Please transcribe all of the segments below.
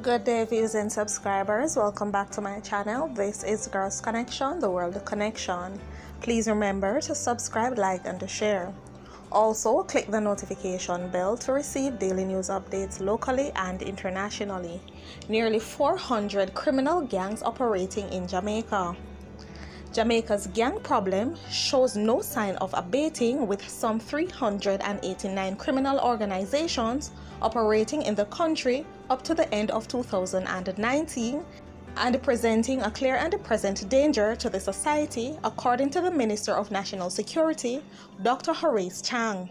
Good day viewers and subscribers, welcome back to my channel. This is Girls Connection, the World Connection. Please remember to subscribe, like and to share. Also click the notification bell to receive daily news updates locally and internationally. Nearly 400 criminal gangs operating in Jamaica. Jamaica's gang problem shows no sign of abating, with some 389 criminal organizations operating in the country up to the end of 2019 and presenting a clear and present danger to the society, according to the Minister of National Security, Dr. Horace Chang.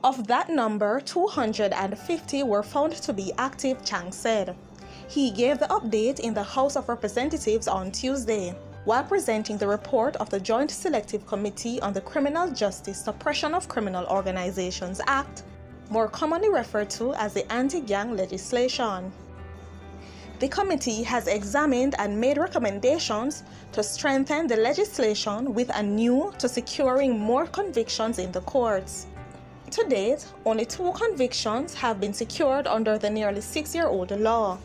Of that number, 250 were found to be active, Chang said. He gave the update in the House of Representatives on Tuesday, while presenting the report of the Joint Selective Committee on the Criminal Justice Suppression of Criminal Organizations Act, more commonly referred to as the Anti-Gang Legislation. The committee has examined and made recommendations to strengthen the legislation with a view to securing more convictions in the courts. To date, only 2 convictions have been secured under the nearly 6-year-old law.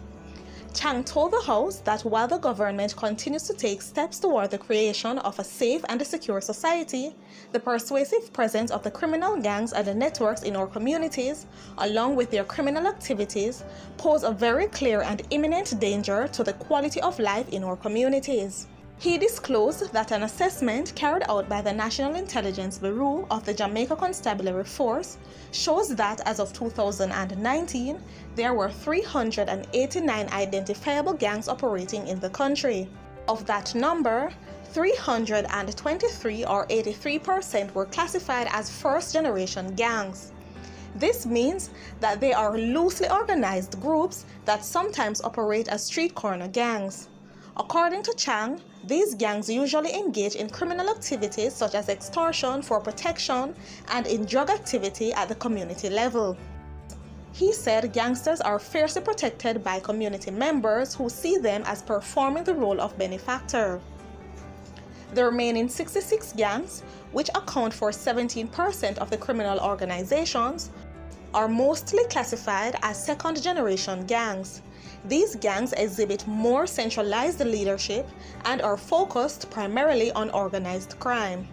Chang told the House that while the government continues to take steps toward the creation of a safe and a secure society, the pervasive presence of the criminal gangs and the networks in our communities, along with their criminal activities, pose a very clear and imminent danger to the quality of life in our communities. He disclosed that an assessment carried out by the National Intelligence Bureau of the Jamaica Constabulary Force shows that as of 2019, there were 389 identifiable gangs operating in the country. Of that number, 323 or 83% were classified as first-generation gangs. This means that they are loosely organized groups that sometimes operate as street corner gangs. According to Chang, these gangs usually engage in criminal activities such as extortion for protection and in drug activity at the community level. He said gangsters are fiercely protected by community members who see them as performing the role of benefactor. The remaining 66 gangs, which account for 17% of the criminal organizations, are mostly classified as second-generation gangs. These gangs exhibit more centralized leadership and are focused primarily on organized crime.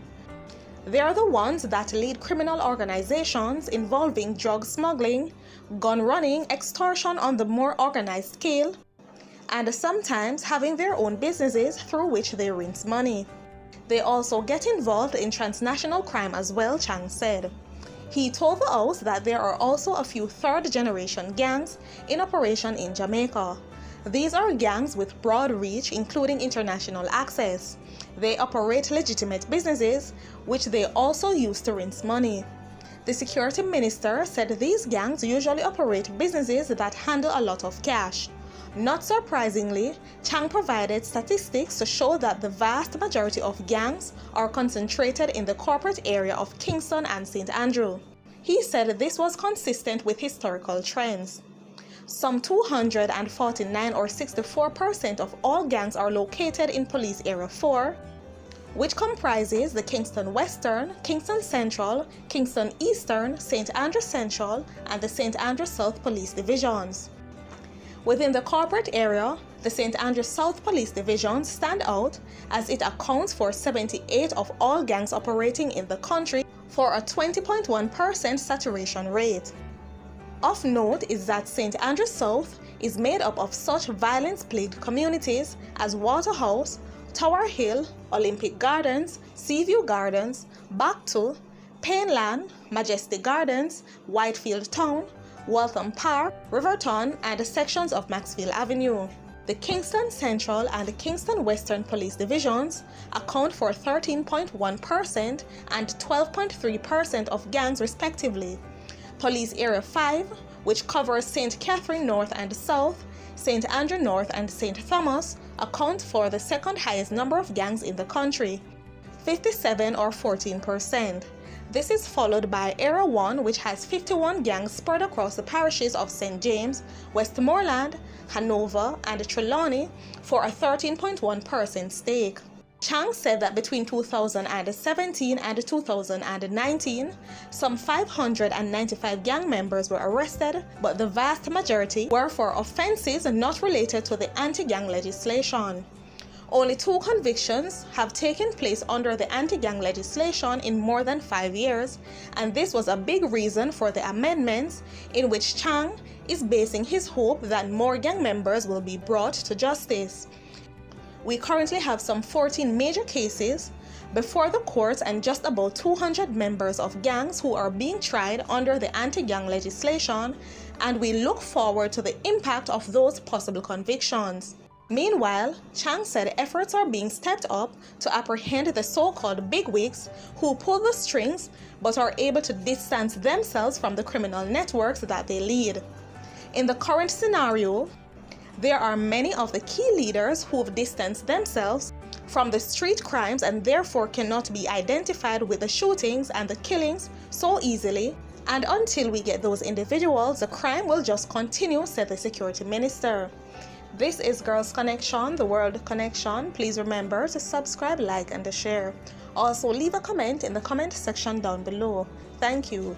They are the ones that lead criminal organizations involving drug smuggling, gun running, extortion on the more organized scale, and sometimes having their own businesses through which they rinse money. They also get involved in transnational crime as well, Chang said. He told the House that there are also a few third-generation gangs in operation in Jamaica. These are gangs with broad reach, including international access. They operate legitimate businesses, which they also use to rinse money. The security minister said these gangs usually operate businesses that handle a lot of cash. Not surprisingly, Chang provided statistics to show that the vast majority of gangs are concentrated in the corporate area of Kingston and St. Andrew. He said this was consistent with historical trends. Some 249 or 64% of all gangs are located in Police Area 4, which comprises the Kingston Western, Kingston Central, Kingston Eastern, St. Andrew Central, and the St. Andrew South Police Divisions. Within the corporate area, the St. Andrew South Police Divisions stand out as it accounts for 78 of all gangs operating in the country, for a 20.1% saturation rate. Of note is that St. Andrew South is made up of such violence-plagued communities as Waterhouse, Tower Hill, Olympic Gardens, Seaview Gardens, Bactu, Painland, Majestic Gardens, Whitefield Town, Waltham Park, Riverton, and the sections of Maxfield Avenue. The Kingston Central and the Kingston Western Police Divisions account for 13.1% and 12.3% of gangs respectively. Police Area 5, which covers St. Catherine North and South, St. Andrew North and St. Thomas, accounts for the second highest number of gangs in the country, 57 or 14%. This is followed by Area 1, which has 51 gangs spread across the parishes of St. James, Westmoreland, Hanover, and Trelawney, for a 13.1% stake. Chang said that between 2017 and 2019, some 595 gang members were arrested, but the vast majority were for offenses not related to the anti-gang legislation. Only 2 convictions have taken place under the anti-gang legislation in more than 5 years, and this was a big reason for the amendments in which Chang is basing his hope that more gang members will be brought to justice. We currently have some 14 major cases before the courts and just about 200 members of gangs who are being tried under the anti-gang legislation, and we look forward to the impact of those possible convictions. Meanwhile, Chang said efforts are being stepped up to apprehend the so-called bigwigs who pull the strings but are able to distance themselves from the criminal networks that they lead. In the current scenario, there are many of the key leaders who've distanced themselves from the street crimes and therefore cannot be identified with the shootings and the killings so easily, and until we get those individuals, the crime will just continue, said the security minister. This is Girls Connection, the World Connection. Please remember to subscribe, like, and share. Also, leave a comment in the comment section down below. Thank you.